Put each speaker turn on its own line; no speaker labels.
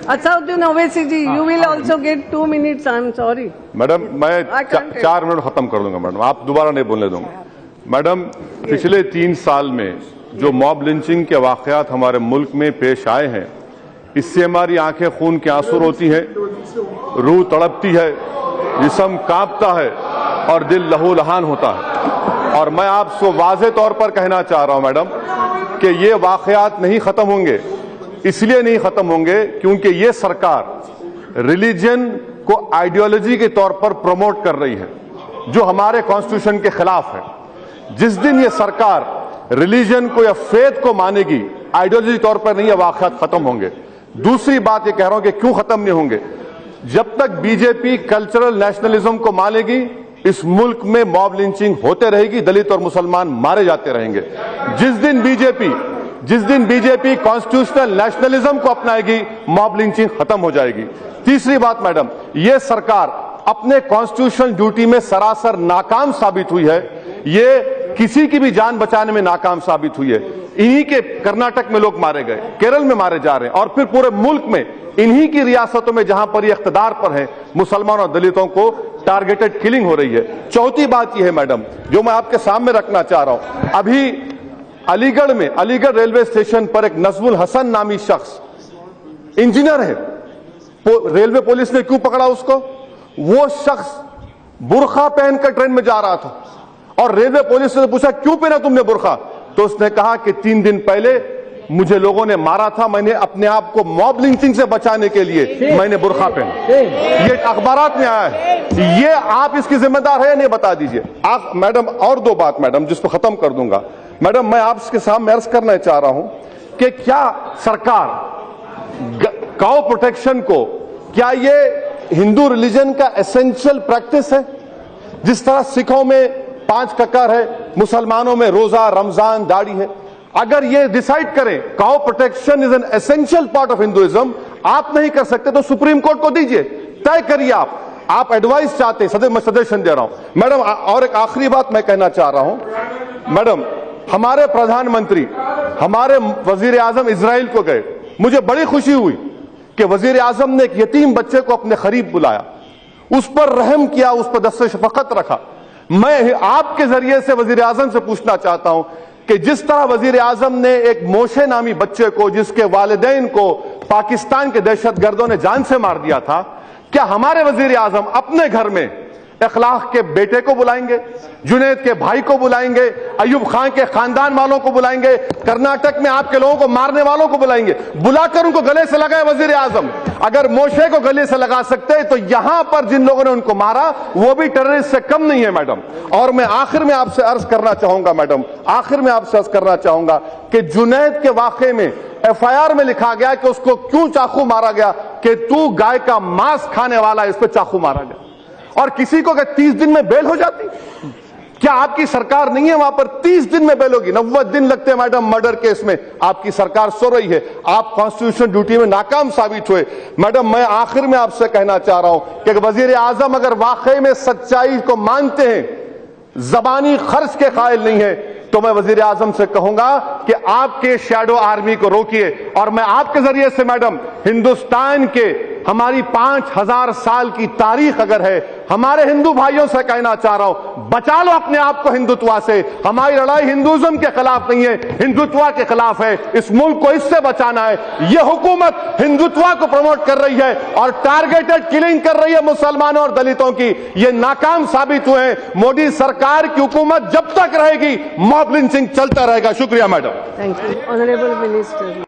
Asauddin Owaisi ji, you will also get 2 minutes. I'm sorry.
Madam मैं 4 minute खत्म कर दूंगा मैडम, आप दोबारा नहीं बोलने दूंगा। मैडम पिछले 3 साल में जो मॉब लिंचिंग के वाकयात हमारे मुल्क में पेश आए हैं, इससे हमारी आंखें खून के आंसू रोती हैं, रूह तड़पती है, जिस्म कांपता है और दिल लहूलुहान होता है। और मैं आपसे वाज़ेह तौर पर कहना चाह रहा हूं मैडम कि ये वाकयात नहीं खत्म होंगे, इसलिए नहीं खत्म होंगे क्योंकि ये सरकार रिलीजन को आइडियोलॉजी के तौर पर प्रमोट कर रही है, जो हमारे कॉन्स्टिट्यूशन के खिलाफ है। जिस दिन ये सरकार रिलीजन को या फेथ को मानेगी, आइडियोलॉजी तौर पर नहीं, ये वाकयात खत्म होंगे। दूसरी बात ये कह रहा हूं कि क्यों खत्म नहीं होंगे, जब तक बीजेपी कल्चरल नेशनलिज्म को मानेगी, इस मुल्क में मॉब लिंचिंग होते रहेगी, दलित और मुसलमान मारे जाते रहेंगे। जिस दिन बीजेपी कॉन्स्टिट्यूशनल नेशनलिज्म को अपनाएगी, मॉब लिंचिंग खत्म हो जाएगी। तीसरी बात मैडम, ये सरकार अपने कॉन्स्टिट्यूशनल ड्यूटी में सरासर नाकाम साबित हुई है। ये किसी की भी जान बचाने में नाकाम साबित हुई है। इन्हीं के कर्नाटक में लोग मारे गए, केरल में मारे जा रहे हैं, और फिर पूरे मुल्क में इन्हीं की रियासतों में जहां पर ये इख्तिदार पर है, मुसलमानों और दलितों को टारगेटेड किलिंग हो रही है। चौथी बात यह है मैडम, जो मैं आपके सामने रखना चाह रहा हूं, अभी अलीगढ़ रेलवे स्टेशन पर एक नजमुल हसन नामी शख्स इंजीनियर है, रेलवे पुलिस ने क्यों पकड़ा उसको? वो शख्स बुर्खा पहनकर ट्रेन में जा रहा था और रेलवे पुलिस ने पूछा क्यों पहना तुमने बुर्खा, तो उसने कहा कि 3 दिन पहले मुझे लोगों ने मारा था, मैंने अपने आप को मॉब लिंचिंग से बचाने के लिए मैंने बुर्खा पहना। ये अखबारात में आया है। ये आप इसकी जिम्मेदार है या नहीं, बता दीजिए आप मैडम। और 2 बात मैडम, जिसको खत्म कर दूंगा मैडम, मैं आपके सामने अर्ज करना चाह रहा हूं कि क्या सरकार काउ प्रोटेक्शन को, क्या ये हिंदू रिलीजन का एसेंशियल प्रैक्टिस है? जिस तरह सिखों में 5 कक्कर है, मुसलमानों में रोजा, रमजान, दाढ़ी है। अगर ये डिसाइड करें cow protection is an essential part of Hinduism, आप नहीं कर सकते तो सुप्रीम कोर्ट को दीजिए, तय करिए। आप एडवाइस चाहते हैं, मैं सजेशन दे रहा हूं मैडम। और एक आखिरी बात मैं कहना चाह रहा हूं मैडम, हमारे प्रधानमंत्री, हमारे वजीर आजम इजराइल को गए, मुझे बड़ी खुशी हुई कि वजीर आजम ने एक यतीम बच्चे को अपने करीब बुलाया, उस पर रहम किया, उस पर दस्ते शफकत रखा। मैं आपके जरिए से वजीर आजम से पूछना चाहता हूं कि जिस तरह वजीर आजम ने एक मोशे नामी बच्चे को, जिसके वालिदैन को पाकिस्तान के दहशतगर्दों ने जान से मार दिया था, क्या हमारे वजीर आजम अपने घर में इखलाक के बेटे को बुलाएंगे, जुनैद के भाई को बुलाएंगे, अयूब खान के खानदान वालों को बुलाएंगे, कर्नाटक में आपके लोगों को मारने वालों को बुलाएंगे, बुलाकर उनको गले से लगाए वजीर आजम? अगर मोशे को गले से लगा सकते हैं तो यहां पर जिन लोगों ने उनको मारा वो भी टेररिस्ट से कम नहीं है मैडम। और मैं आखिर में आपसे अर्ज करना चाहूंगा मैडम, आखिर में आपसे अर्ज करना चाहूंगा कि जुनैद के वाकये में FIR में लिखा गया कि उसको क्यों चाकू मारा गया, कि तू गाय का मांस खाने वाला, इस पर चाकू मारा गया। और किसी को 30 दिन में बेल हो जाती? क्या आपकी सरकार नहीं है वहां पर 30 दिन में बेल होगी? 90 दिन लगते हैं मैडम मर्डर केस में। आपकी सरकार सो रही है, आप कॉन्स्टिट्यूशन ड्यूटी में नाकाम साबित हुए। मैडम मैं आखिर में आपसे कहना चाह रहा हूं कि वजीर आजम अगर वाकई में सच्चाई को मानते हैं, जबानी खर्च के कायल नहीं है, तो मैं वजीर आजम से कहूंगा कि आपके शैडो आर्मी को रोकिए। और मैं आपके जरिए से मैडम, हिंदुस्तान के हमारी 5000 साल की तारीख अगर है, हमारे हिंदू भाइयों से कहना चाह रहा हूं, बचा लो अपने आप को हिंदुत्व से। हमारी लड़ाई हिंदुइज्म के खिलाफ नहीं है, हिंदुत्व के खिलाफ है। इस मुल्क को इससे बचाना है। यह हुकूमत हिंदुत्व को प्रमोट कर रही है और टारगेटेड किलिंग कर रही है मुसलमानों और दलितों की। ये नाकाम साबित हुए हैं। मोदी सरकार की हुकूमत जब तक रहेगी, मॉब लिंचिंग चलता रहेगा। शुक्रिया madam.
Thank you honourable minister.